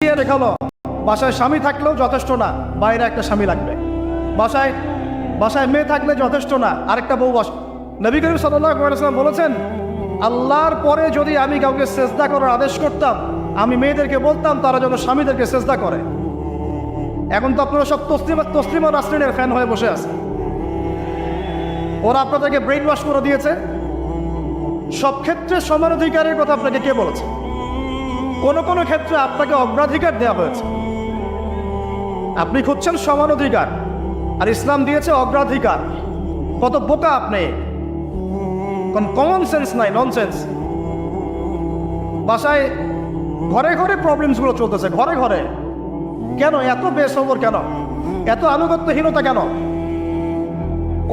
দিয়ে দেখালো বাসায় স্বামী থাকলেও যথেষ্ট না, বাইরে একটা স্বামী লাগবে। বাসায় বাসায় মেয়ে থাকলে যথেষ্ট না, আরেকটা বউ বস। নবী করিম সাল্লাল্লাহু আলাইহি ওয়াসাল্লাম বলেছেন, আল্লাহর পরে যদি আমি কাউকে সেজদা করার আদেশ করতাম, আমি মেয়েদেরকে বলতাম তারা যেন স্বামীদেরকে সেজদা করে। এখন তো আপনারা সব তসলিমা নাসরিনের ফ্যান হয়ে বসে আছে। ওরা আপনাদেরকে ব্রেইন ওয়াশ করে দিয়েছে। সব ক্ষেত্রে সমান অধিকারের কথা আপনাকে কে বলেছে? কোনো কোনো ক্ষেত্রে আপনাকে অগ্রাধিকার দেওয়া হয়েছে। আপনি খুঁজছেন সমান অধিকার, আর ইসলাম দিয়েছে অগ্রাধিকার। কত বোকা আপনি! কোন কমন সেন্স নাই, ননসেন্স। বাসায় ঘরে ঘরে প্রবলেমসগুলো চলতেছে, ঘরে ঘরে। কেন এত বেসবর? কেন এত আনুগত্যহীনতা? কেন?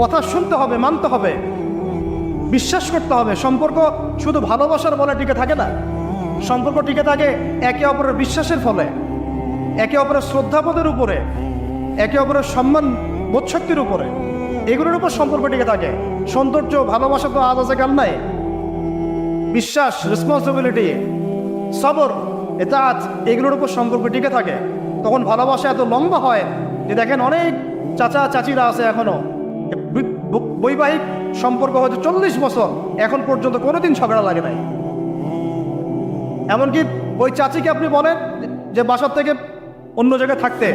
কথা শুনতে হবে, মানতে হবে, বিশ্বাস করতে হবে। সম্পর্ক শুধু ভালোবাসার বলে টিকে থাকে না। সম্পর্ক টিকে থাকে একে অপরের বিশ্বাসের ফলে, একে অপরের শ্রদ্ধাবোধের উপরে, একে অপরের সম্মান বোধশক্তির উপরে। এগুলোর উপর সম্পর্ক টিকে থাকে। সৌন্দর্য, ভালোবাসা তো আজ আছে কাল নাই। বিশ্বাস, রেসপন্সিবিলিটি, সবর, ইতাআত, এগুলোর উপর সম্পর্ক টিকে থাকে। তখন ভালোবাসা এত লম্বা হয় যে দেখেন অনেক চাচা চাচিরা আছে এখনো, বৈবাহিক সম্পর্ক হয়তো 40 বছর, এখন পর্যন্ত কোনোদিন ঝগড়া লাগে নাই। এমনকি ওই চাচিকে আপনি বলেন যে বাসার থেকে অন্য জায়গায় থাকতে,